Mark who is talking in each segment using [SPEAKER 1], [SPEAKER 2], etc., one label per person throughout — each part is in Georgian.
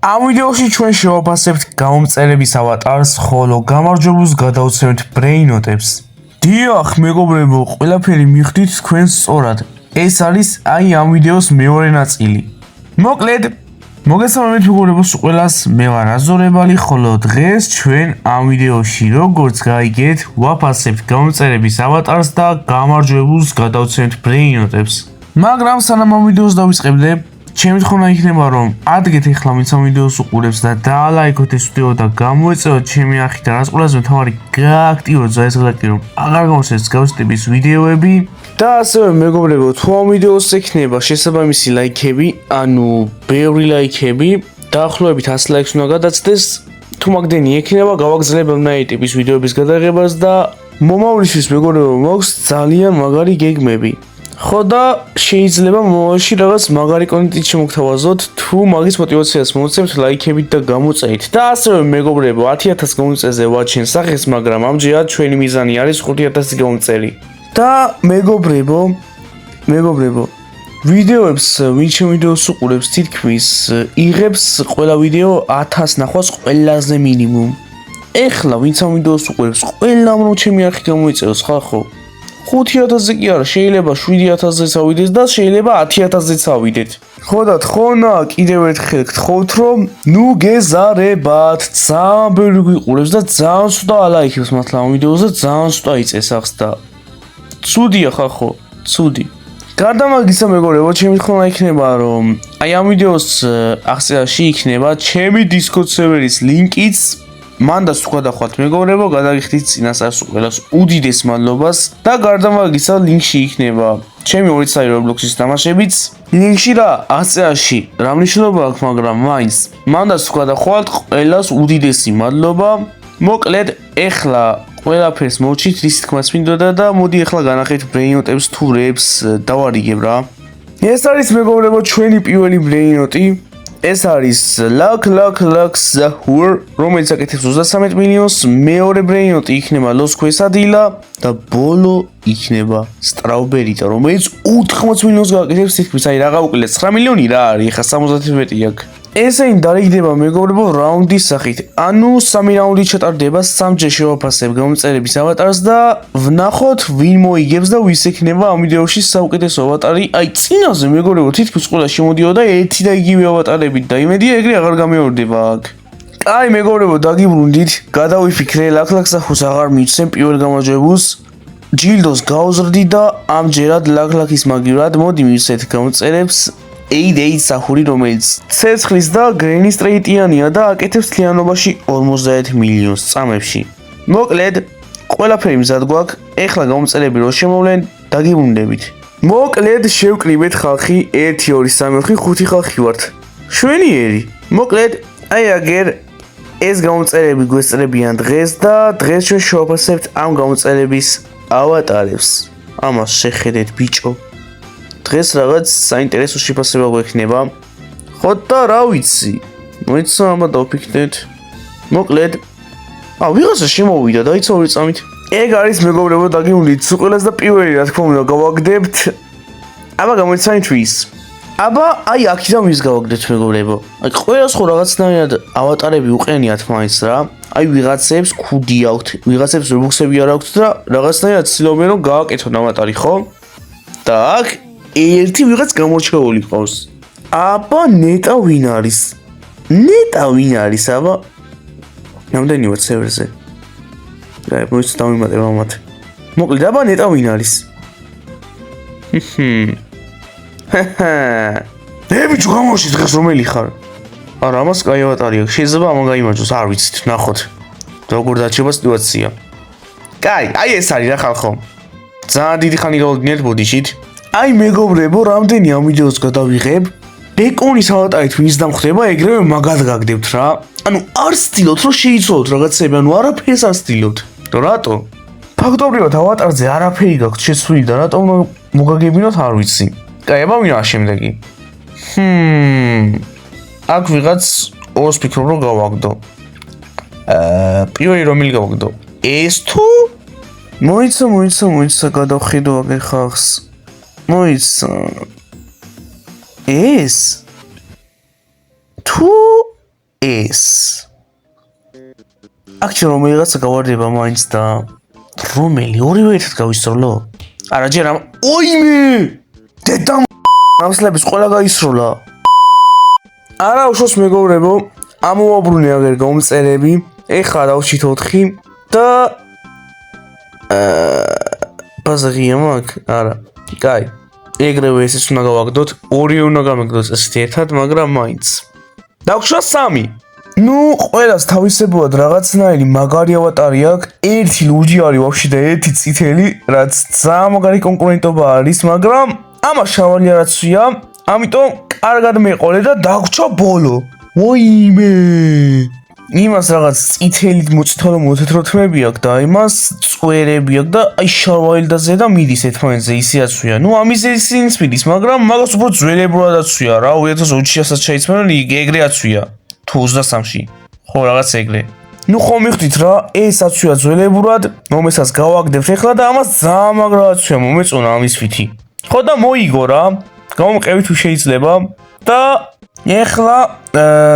[SPEAKER 1] ამ ვიდეოში ჩვენ შევაფასებთ გამომწერების ავატარს, ხოლო გამარჯვებულს გადავცემთ ბრეინოტებს. დიახ, მეგობრებო, ყველაფერი მიხვდით თქვენ სწორად. ეს არის აი ამ ვიდეოს მეორე ნაწილი. მოკლედ, მოგესალმებით მეგობრებო, ყველას მე ვარ აზორებალი, ხოლო დღეს ჩვენ ამ ვიდეოში როგორც გაიგეთ, ვაფასებთ გამომწერების ავატარს და გამარჯვებულს გადავცემთ ბრეინოტებს. მაგრამ სანამ ამ ვიდეოს დავიწყებდე, ჩემი თხოვნა იქნება რომ ადგეთ ახლა ვინც ამ ვიდეოს უყურებს და დაალაიქოთ ეს ვიდეო და გამოეწევათ ჩემი არხი და რაც ყველაზე მთავარი გააქტიუროთ ზაის გლაკი რომ აღარ გამოსცეს გავსი ტიპის ვიდეოები და ასევე მეგობრებო თუ ამ ვიდეოს ექნება შესაბამისი ლაიქები, ანუ ბევრი ლაიქები, დაახლოებით 100 ლაიქს უნდა გადაცდეს. თუ მაგდენი ექნება გავაგრძელებ ამნაირი ტიპის ვიდეოების გადაღებას და მომავლისთვის მეგობრებო მოგვს ძალიან მაგარი გეგმები. ხო და შეიძლება მომავალში რაღაც მაგარი კონტენტი შემოგთავაზოთ თუ მაგის мотиваციას მოვცემთ ლაიქებით და გამოწერით. და ასევე მეგობრებო 10000 გამოწერზე ვაჩენ სახეს, მაგრამ ამჯერად ჩვენი მიზანი არის 5000 გამოწერი. და მეგობრებო ვიდეოებს ვინ ჩემ ვიდეოს უყურებს თითქმის იღებს ყველა ვიდეო 1000 ნახვას ყველაზე მინიმუმ. ეხლა ვინც ამ ვიდეოს უყურებს ყველამ რომ ჩემი არხი გამოიწეროს ხო? 5000-ზე კი არა, შეიძლება 7000-ზე წავიდეთ და შეიძლება 10000-ზე წავიდეთ. ხო და თხოვნა კიდევ ერთხელ გთხოვთ რომ ნუ გეზარებათ, ძალიან ბევრი გვიყურებს და ძალიან ცუდა ლაიქებს მართლა ამ ვიდეოზე, ძალიან ცუდა იწეს ახს და ცუდია ხო? ცუდი. გარდა მაგისა მეგობრებო, ჩემი თხოვნა იქნება რომ აი ამ ვიდეოს აღწერაში იქნება ჩემი Discord სერვერის ლინკიც. მანდაც თუ გადახვალთ მეგობრებო, გადაგიხდით წინასწარს ყველას უდიდეს მადლობას და გარდა მაგისა ლინკში იქნება ჩემი 2 წელი Roblox-ის თამაშებიც. ლინკში რა აღწერაში რა მნიშვნელობა აქვს, მაგრამ მაინც მანდაც თუ გადახვალთ ყველას უდიდესი მადლობა. მოკლედ, ეხლა ყველაფერს მოვჩით, რის თქმაც მინდოდა და მოდი ეხლა განახეთ ბრეინოტებს თუ რეებს დავარიგებ რა. ეს არის მეგობრებო ჩვენი პირველი ბრეინოტი. ეს არის Luck Zahur, რომელიც აკეთებს 33 მილიონს, მეორე ბრეინოტი იქნება Los Quesadilla და ბოლო იქნება Strawberry-თა, რომელიც 80 მილიონს გააკეთებს თითქმის, აი რა გავუკლეთ 9 მილიონი რა არის, ხა 71 აქვს. ესენი დარიგდება მეგობრებო რაუნდის სახით. ანუ 3 რაუნდი ჩატარდება, 3-ჯერ შევაფასებ გამომწერების ავატარს და ვნახოთ ვინ მოიგებს და ვის ექნება ამ ვიდეოში საუკეთესო ავატარი. აი წინაზე მეგობრებო თითქმის ყველა შემოდიოდა ერთი და იგივე ავატარებით და იმედია ეგრე აღარ გამეორდება აქ. აი მეგობრებო დაგიბრუნდით, გადავიფიქრე Luck Zahur's აღარ მივცემ პირველ გამარჯვებულს. ჯილდოს გავზრდი და ამჯერად Luck-ის მაგივრად მოდი მივცეთ გამომწერებს. 8 Zahur, რომელიც ცეცხლის და გრენი სტრეიტიანია და აკეთებს თლიანობაში 51 მილიონს წამებში. მოკლედ, ყველაფერი მზად გვაქვს, ეხლა გამომწერები რო შემოვლენ, დაგიბრუნდებით. მოკლედ, შევკრიბეთ ხალხი 1 2 3 4 5 ხალხი ვართ. შვენიერი. მოკლედ, აი აგერ ეს გამომწერები გვესწრებიან დღეს და დღეს ჩვენ შევაფასებთ ამ გამომწერების ავატარებს. ამას შეხედეთ ბიჭო. დღეს რაღაც საინტერესო შეფასება გვექნება. ხო და რა ვიცი. მოიცა ამა დავფიქრეთ. მოკლედ, ვიღაცა შემოვიდა, დაიცა 2 წამით. ეგ არის მეგობრებო, დაგიუნდით ყველას და პირველი რა თქმა უნდა გავაგდებთ. აბა გამოიცა თვის. აბა აი აქედან ვის გავაგდებთ მეგობრებო. აი ყველას ხო რაღაცნაირად ავატარები უყენიათ მაინც რა. აი ვიღაცებს ქუდი აქვთ, ვიღაცებს რობოქსები არ აქვთ და რაღაცნაირად ცდილობენ რომ გააკეთონ ავატარი, ხო? და აქ ერთი ვიღაც გამორჩეული ყავს. აბა ნეტა ვინ არის? აბა? რამდენი ვარ სერვერზე? რა, მოიცა დავიმატებ ამათ. მოკლედ, აბა ნეტა ვინ არის? ბიჭო, გამოში დღეს რომელი ხარ? არა, ამას კაი ავატარი აქვს. შეიძლება ამა გაიმარჯოს, არ ვიცით, ნახოთ. როგორ დაჩება სიტუაცია. კაი, აი ეს არის რა ხალხო. ძალიან დიდი ხანი გავუდგინეთ ბოდიშით. აი მეგობრებო, რამდენი ამ ვიდეოს გადავიღებ? ბეკონის ავატარით ვინც დამხვდება, ეგრევე მაგად გაგდებთ რა. ანუ არ სტილობთ რომ შეიცვალოთ რაღაცები, ანუ არაფერს არ სტილობთ. რატო? ფაქტობრივად ავატარზე არაფერი გაქვთ შეცვლილი და რატომ მოგაგებინოთ არ ვიცი. კაი, აბა ვინ არის შემდეგი? აქ ვიღაც ორს ფიქრობ რომ გავაგდო. პირველი რომელი გავაგდო? ეს თუ? მოიცა გადავხედო აგერ ხალხს. მოიცა ეს თუ ეს. აქ რომელიღაცა გავარდება მაინც და რომელი ორივე ერთად გავისროლო? არა ჯერ ამ ოიმე! დედა ამსლების ყველა გაისროლა. არა უშოს მეგობრებო, ამოვაბრუნე აგერ გამწერები. ეხლა დავჭით 4 და ბაზარია მაგ? არა. კაი. ეგრევე ესეც უნდა გავაგდოთ, ორი უნდა გამაგდოთ ესეთი ერთად, მაგრამ მაინც. დავქშვა 3. ნუ ყველას თავისებურად რაღაცნაირი მაგარი ავატარი აქვს. ერთი ლურჯი არის ვაფშე და ერთი წითელი, რაც ძალიან მაგარი კონკურენტობა არის, მაგრამ ამას შავალი არაცვია, ამიტომ კარგად მეყოლე და დავქშვა ბოლო. ოიმე! იმას რაღაც წითელი მოწითალო მოთეთრო თმები აქვს და იმას წვერები აქვს და აი შავალი და ზედა მიდის ერთმანეთზე ისე აცვია. ნუ ამის ისინიც მიდის, მაგრამ მაგას უფრო ძველებურად აცვია რა, 2020-საც შეიცვალა ეგრე აცვია. თუ 23-ში. ხო რაღაც ეგრე. ნუ ხომ მიხდით რა, ეს აცვია ძველებურად, მომესაც გავაგდებთ ეხლა და ამას ძალიან მაგრა აცვია, მომეწონა ამის ვითი. ხო და მოიგო რა. გამომყევით თუ შეიძლება და ეხლა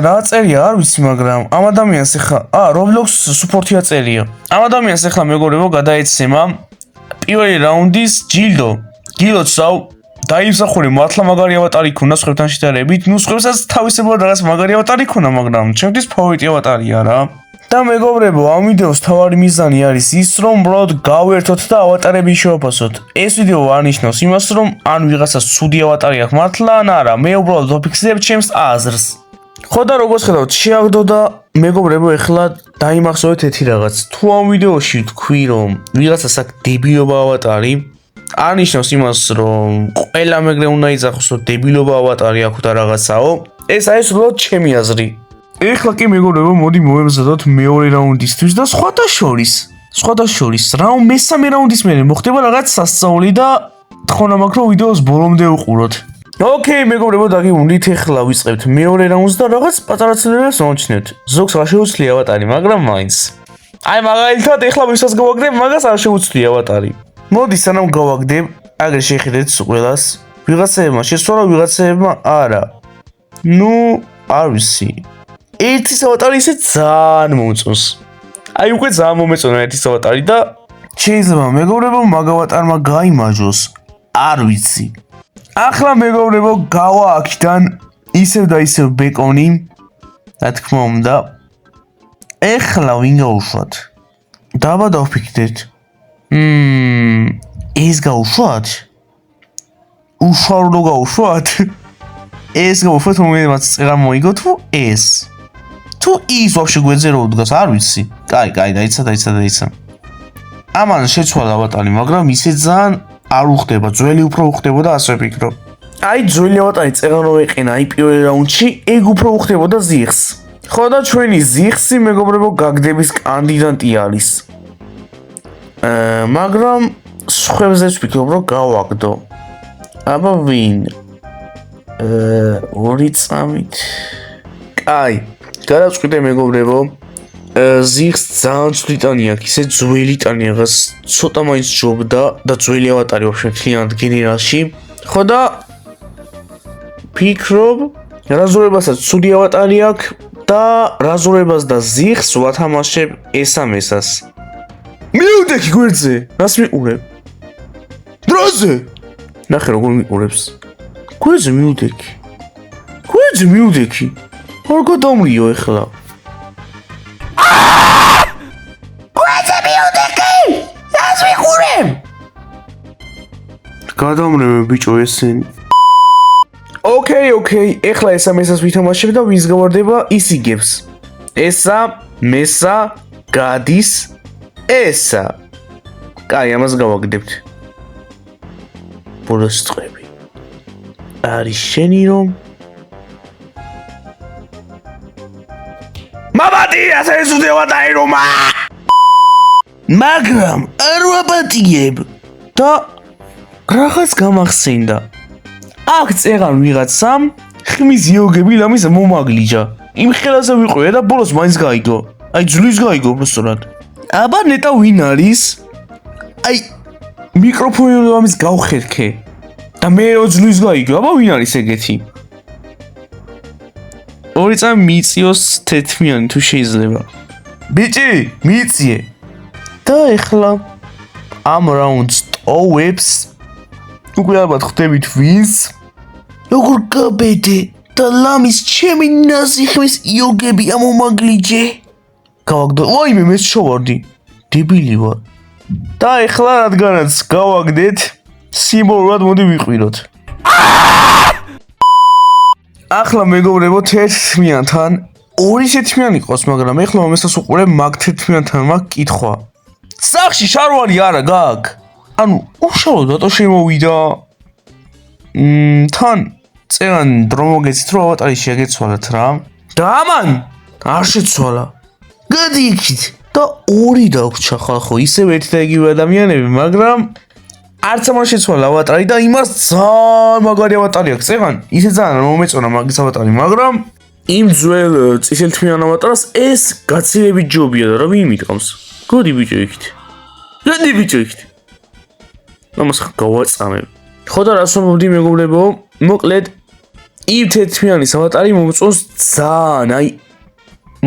[SPEAKER 1] რა წერია არ ვიცი, მაგრამ ამ ადამიანს ეხლა Roblox support-ია წერია. ამ ადამიანს ეხლა მეგობრებო გადაეცემა პირველი რაუნდის ჯილდო. გილოცავ დაიმსახურე მართლა მაგარი ავატარი ქონდა სხვებთან შედარებით. ნუ სხვებსაც თავისებურად რაღაც მაგარი ავატარი ქონდა, მაგრამ ჩემთვის ფავორიტი ავატარია რა. და მეგობრებო, ამ ვიდეოს თავარი მიზანი არის ის, რომ უბრალოდ გავერთოთ და ავატარები შევაფასოთ. ეს ვიდეო არნიშნავს იმას, რომ ან ვიღაცას ცუდი ავატარი აქვს მართლა, ან არა, მე უბრალოდ ვაფიქსირებ ჩემს აზრს. ხო და როგორც ხედავთ, შეაგდო და მეგობრებო, ეხლა დაიმახსოვრეთ ერთი რაღაც. თუ ამ ვიდეოში თქვი, რომ ვიღაცას აქვს დებილობა ავატარი, არნიშნავს იმას, რომ ყველა მეგრე უნდა იძახოს, რომ დებილობა ავატარი აქვს და რაღაცაო. ეს არის უბრალოდ ჩემი აზრი. ეხლა კი მეგობრებო, მოდი მოვემზადოთ მეორე რაუნდისთვის და სხვათა შორის მესამე რაუნდის მერე მოხდება რაღაც სასწაული და თხოვნა მაქვს, რომ ვიდეოს ბოლომდე უყუროთ. ოკეი მეგობრებო, დაგიუნდით, ეხლა ვიწყებთ მეორე რაუნდს და რაღაც პატარა ცნობებს მოვჩნევთ. ზოგს არ შეუძლია ავატარი, მაგრამ მაინც. აი მაგალითად, ეხლა ვისაც გავაგდებ, მაგას არ შეუძლია ავატარი. მოდი სანამ გავაგდებ, აგერ შეხედეთ ყველას. ვიღაცებმა შესწორა, ვიღაცებმა არა. ნუ არ ვიცი. ერთის ავატარი ისე ძალიან მომწონს. აი უკვე ძალიან მომეწონა ერთის ავატარი და შეიძლება მეგობრებო მაგ ავატარმა გაიმაჯოს. არ ვიცი. ახლა მეგობრებო გავა აქედან ისევ და ისევ ბეკონი. რა თქმა უნდა. ეხლა ვინ გავუშვათ? დაბა დავფიქრდეთ. ეს გავუშვათ? უშუალო გავუშვათ? ეს გავუშვათ, რომელმაც წერა მოიგო თუ ეს? თუ ის ვაფშე გვერდზე რო უდგას, არ ვიცი. კაი, დაიცა. ამან შეცვალა ავატარი, მაგრამ ისე ძალიან არ უხდება, ძველი უფრო უხდებოდა, ასე ვფიქრობ. აი ძველი ავატარი წერა რო ეყენა აი პირველ რაუნდში, ეგ უფრო უხდებოდა ზიხს. ხო და ჩვენი ზიხსი მეგობრებო გაგდების კანდიდატი არის. მაგრამ სხვებზეც ვფიქრობ, რომ გავაგდო. აბა ვინ? ორი წამით. კაი. გადავწყვიტე მეგობრებო, ზიხს ძალიან ცუდი ტანი აქვს, ისე ძველი ტანი რაღაც ცოტა მაინც ჯობდა და ძველი ავატარი ვაფშე მთლიანად გენერალში. ხო და ფიქრობ, რაზურებასაც ცუდი ავატარი აქვს და რაზურებას და ზიხს ვათამაშებ ესამესას. მივდექი გვერდზე, რას მიყურებ? დროზე! ნახე როგორ მიყურებს. გვერდზე მივდექი. არ გადამრიო ეხლა. გვერდზე მივდექი! რას მიყურებ? გადამრევე ბიჭო ესენი. ოკეი, ეხლა ესამესას ვითამაშებ და ვინც გავარდება, ის იგებს. ესა, მესა, გადის, ესა. კაი, ამას გავაგდებთ. ბოლოს წვები. არის შენი რომ მამადი, ასე ზუდევა დაირომა. მაგრამ არ ვაპატიებ და რაღაც გამახსენდა. აქ წერან ვიღაცამ ხმის იოგები ლამის მომაგლიჯა. იმ ხელაზე ვიყვია და ბოლოს მაინც გაიგო. აი ძვლის გაიგო უბრალოდ. აბა ნეტა ვინ არის? აი მიკროფონი ლამის გავხერქე. და მე ძვლის გაიგო. აბა ვინ არის ეგეთი? ორი წამი მიიწიოს თეთრიანი თუ შეიძლება. ბიჭი, მიიწიე. და ეხლა ამ რაუნდს ტოვებს უკვე ალბათ ხვდებით ვინს როგორ გაბედე და ლამის ჩემი ნაზიხვის იოგები ამომაგლიჯე გავაგდო ვაიმე მე შოვარდი დებილი ვარ და ეხლა რადგანაც გავაგდეთ სიმბოლურად მოდი ვიყვიროთ ახლა მეგობრებო თეთრიანთან ორი თეთრიანი ყავს მაგრამ ეხლა მომესას უყურებ მაგ თეთრიანთან მაგ კითხვა სახში შარვარი არა გაქვს ანუ უშუალოდ რატო შემოვიდა თან წერან დრო მოგეცით რომ ავატარი შეგეცვალათ რა და ამან არ შეცვალა გადი იქით და ორი დაგვჭა ხალხო ისევ ერთი და იგივე ადამიანები მაგრამ არც ამან შეცვალა ავატარი და იმას ძალიან მაგარი ავატარი აქვს წერან ისე ძალიან მომეწონა მაგის ავატარი მაგრამ იმ ძველ წისელთმიან ავატარს ეს გაცილებით ჯობია და რა მიიმიტყავს გადი ბიჭო იქით გადი ბიჭო იქით ამას გავაწამებ ხო და რას ვამბობდი მეგობრებო მოკლედ იმ თეთრიანის ავატარი მომწონს ძალიან აი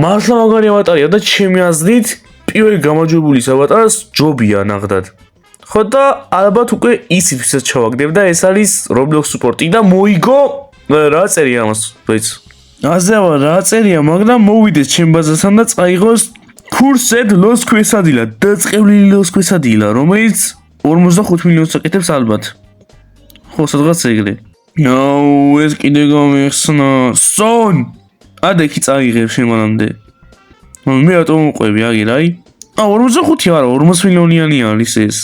[SPEAKER 1] მართლა მაგარი ავატარია და ჩემი აზრით პირველი გამარჯვებულის ავატარს ჯობია ნახდად ხო და ალბათ უკვე ისიც ვისაც ჩავაგდებ და ეს არის Roblox სუპორტი და მოიგო რა წერია ამას ვეც აზევა რა წერია მაგრამ მოვიდეს ჩემ ბაზასთან და წაიღოს ქურსად ლოს ქვესადილა დაწყევლილი ლოს ქვესადილა რომელიც 45 მილიონს აკეთებს ალბათ ხო სადღაც ეგრე აუ ეს კიდე გამიხსნა სონ ადა იქ წაიღებ შემანამდე მე რატომ უყვები აგერ აი 45 არა 40 მილიონიანი არის ეს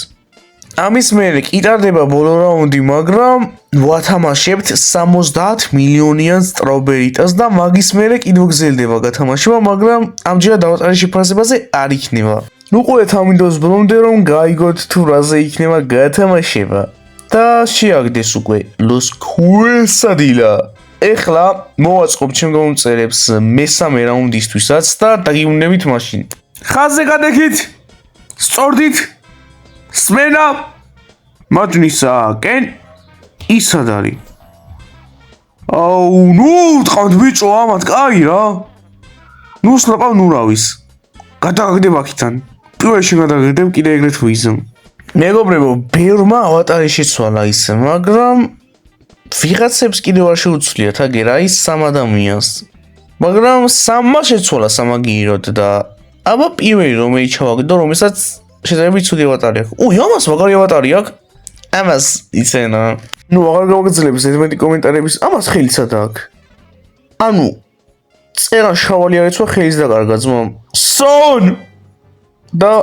[SPEAKER 1] ამის მერე კიდარდება ბოლო რაუნდი მაგრამ ვათამაშებთ 70 მილიონიან სტრობერიტას და მაგის მერე კიდევ გრძელდება გათამაშება მაგრამ ამჯერად დავატარის შეფასებაზე არ იქნება უყურეთ ამ ვიდეოს ბოლომდე რომ გაიგოთ თუ რაზე იქნება გათამაშება და შეაგდეს უკვე ლოს ქუესადილა ეხლა მოვაწყობ ჩემ გამომწერებს მესამე რაუნდისთვისაც და დაგიუნებით მაშინ ხაზზე გადაგით სწორდით სმენა მაჯნისაკენ ისად არის აუ ნუ ტყავთ ბიჭო ამათ კაი რა ნუ სლაპავ ნურავის გადაგაგდებ აქიდან პირველში გადაგაგდებ კიდე ეგრეთ ვიზამ მეგობრებო ბევრმა ავატარი შეცვალა ისე მაგრამ ვიღაცებს კიდევ არ შეუცვლიათ აგერ აი 3 ადამიანს მაგრამ 3-მა შეცვალა სამაგიეროდ და აბა პირველი რომელიც ჩავაგდო რომელსაც შეიძლება იცოდი ავატარი აქვს უი ამას მაგარი ავატარი აქვს ამას იცენა ნუ აღარ გავაგრძელებს ერთმანეთი კომენტარების ამას ხელიცად აქვს ანუ წერა შავალი არ ეცვა ხელის დაკარგა ძმამ სონ და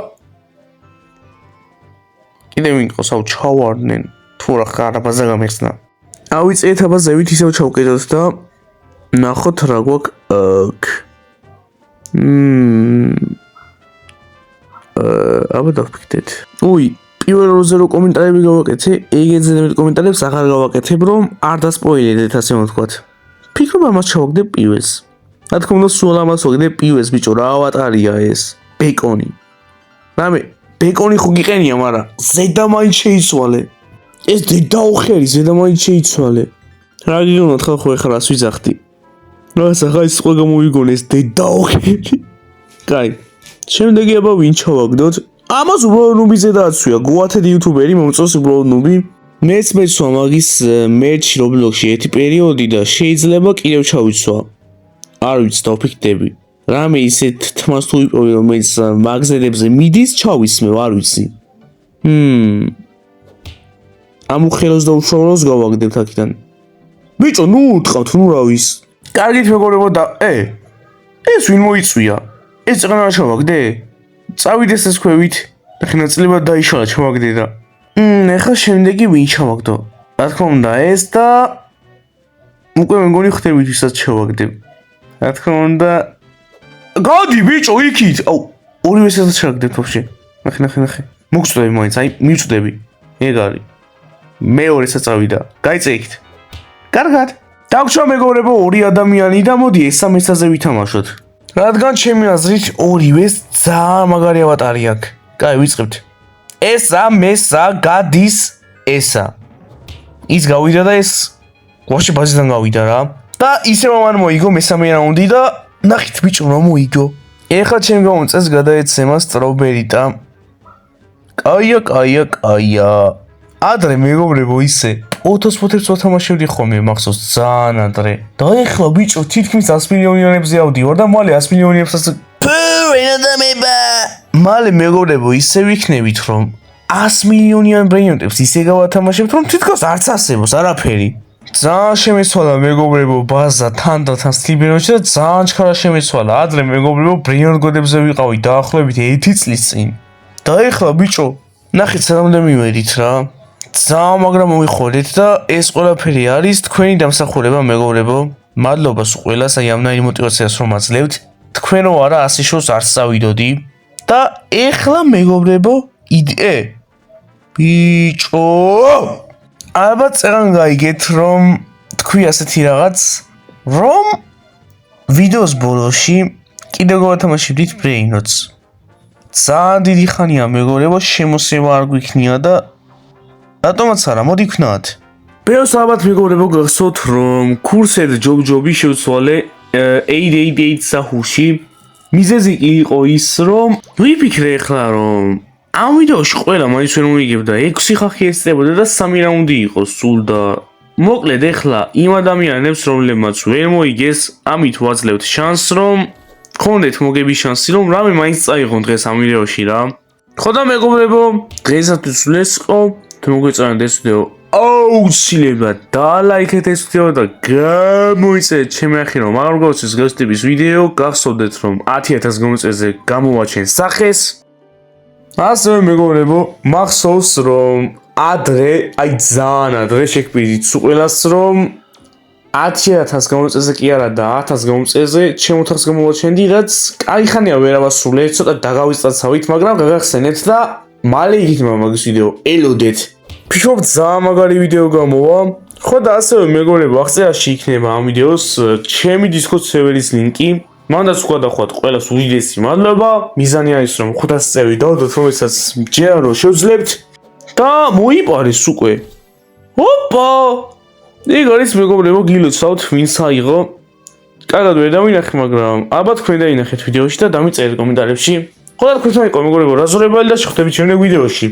[SPEAKER 1] კიდე ვინყოს აუ ჩავარდნენ თუ რა ხარაბაზე გამიხსნა ავიწეთ აბა ზევით ისევ ჩავკიდოთ და ნახოთ რა გვაქვს აბა დავფიქრეთ უი პირველ როზე რო კომენტარები გავაკეთე ეგეზე მეტ კომენტარებს აღარ გავაკეთებ რომ არ დასპოილერდეთ ასე ვთქვათ ფიქრობ ამას ჩავაგდებ პირველს რა თქმა უნდა სულ ამას ვაგდებ პირველს ბიჭო რა ავატარია ეს ბეკონი რამე ბეკონი ხო გიყენია მაგრამ ზედა მაინც შეიცვალე ეს დედაუხერი ზედა მაინც შეიცვალე რა გიგონოთ ხალხო ეხლა რას ვიძახდი რაღაცა ხა ის ყველა გამოვიგონე ეს დედაუხერი კაი შემდეგი აბა ვინ ჩავაგდოთ ამას უბრალოდ ნუბიზე დააცვია გუათედი იუთუბერი მომწონს უბრალოდ ნუბი მეც მეცვა მაგის მერჩი Roblox-ში ერთი პერიოდი და შეიძლება კიდევ ჩავიცვა არ ვიცი დავფიქრდები რამე ისეთ თმას თუ ვიპოვე რომელიც მაგზედებზე მიდის ჩავისმევ არ ვიცი ამ უხელოს და უშუალოს გავაგდებთ აქედან ბიჭო ნუ უთყავთ ნუ რა ვის კარგით მეგობრებო და ეს ვინ მოიწვია ეს წანა ჩავაგდე წავიდეს ეს ქვევით და ხნაწლებად დაიშალა ჩავაგდე და ეხლა შემდეგი ვინ ჩავაგდო რა თქმა უნდა ეს და უკვე მეგონი ხვდებით ვისაც ჩავაგდებ რა თქმა უნდა გადი ბიჭო იქით აუ ორივესაც ჩავაგდებ ვაფშე ნახე მოგწდები მაინც აი მივწდები ეგ არის მეორესაც წავიდა გაიწეიქით კარგად დაგვრჩა მეგობრებო ორი ადამიანი და მოდი ეს სამესაზე ვითამაშოთ რადგან ჩემი აზრით ორივეს ძალიან მაგარი ავატარი აქვს კაი ვიწყებთ ესა მესა გადის ესა ის გავიდა და ეს ვაფშე ბაზიდან გავიდა რა და და ისევ მან მოიგო მესამე რაუნდი და ნახეთ ბიჭო რა მოიგო. ეხლა ჩემ გამომწეს გადაეცემა სტრობერიტა. კაია. ადრე მეგობრებო ისე ოთოს ვათამაშებდი ხოლმე მახსოვს ძალიან ადრე. და ეხლა ბიჭო თითქმის 100 მილიონიანებზე ავდივარ და მალე 100 მილიონებსაც ენადამება. მალე მეგობრებო ისე ვიქნებით რომ 100 მილიონიან ბრეინოტებს ისე გავათამაშებთ რომ თითქოს არც არსებობს არაფერი. ძალიან შემეცვალა მეგობრებო ბაზა თან სლიბეროში და ძალიან ჩქარა შემეცვალა. ადრე მეგობრებო ბრეინოტ გოდებზე ვიყავი დაახლოებით 1 წლის წინ. და ეხლა ბიჭო ნახეთ სანამდე მივედით რა. ძალიან მაგრამ მოიხოდეთ და ეს ყველაფერი არის თქვენი დამსახურება მეგობრებო. მადლობა სულ ყველას აი ამნაირი мотиваციას რომ აძლევთ. თქვენო არა ასე შორს არ წავიდოდი. და ეხლა მეგობრებო ბიჭო ალბათ წერან გაიგეთ რომ თქვი ასეთი რაღაც რომ ვიდეოს ბოლოში კიდევ გავათამაშებდით ბრეინოტს. ძალიან დიდი ხანია მეგობრებო შემოსევა არ გვიქნია და რატომაც არა მოდი ვქნათ. ბევრს ალბათ მეგობრებო გახსოვთ რომ კურსად ჯობ-ჯობი შევცვალე 888 სახურში. მიზეზი იყო ის რომ ვიფიქრე ახლა რომ ამ ვიდეოში ყველა მაინც ვერ მოიგებდა 6 ხალხი ესწრებოდა და 3 რაუნდი იყო სულ და მოკლედ ახლა იმ ადამიანებს რომლებმაც ვერ მოიგეს ამით ვაძლევთ შანსს რომ გქონდეთ მოგების შანსი რომ რამე მაინც წაიღონ დღეს ამ ვიდეოში რა. ხო და მეგობრებო დღეისათვის ეს იყო. თუ მოგეწონათ ეს ვიდეო აუცილებლად დალაიქეთ ეს ვიდეო და გამოიწერეთ ჩემი ახი რომ აღარ გავუწევს გას ტიპის ვიდეო. გახსოვდეთ რომ 10000 გამოწვევზე გამოვაჩენ სახეს. ასევე მეგობრებო მახსოვს რომ ადრე აი ძალიან ადრე შეგბირით სულ ყველას რომ 10000 გამოწვევზე კი არა და 1000 გამოწვევზე ჩემ ოთახს გამოვაჩენდი რაც კაი ხანია ვერ ავასრულე ცოტა დაგავიწაცავით მაგრამ გაგახსენეთ და მალე იქნება მაგის ვიდეო ელოდეთ. ვფიქრობ ძალიან მაგარი ვიდეო გამოვა. ხო და ასევე მეგობრებო აღწერაში იქნება ამ ვიდეოს ჩემი Discord server-ის ლინკი. მანდაც ვგვადახვათ ყველას უდიდესი მადლობა. მიზანი არის რომ 500 წევრი დავდოთ რომელსაც ჯერ რომ შევძლებთ და მოიპარეს უკვე. ოპა! ეგ არის მეგობრებო გილოცავთ ვინც აიღო. კარგად ვერ დავინახე მაგრამ ალბათ თქვენ დაინახეთ ვიდეოში და დამიწერეთ კომენტარებში. ხო და თქვენ იყო მეგობრებო რა ზურებელი და შევხვდებით შემდეგ ვიდეოში.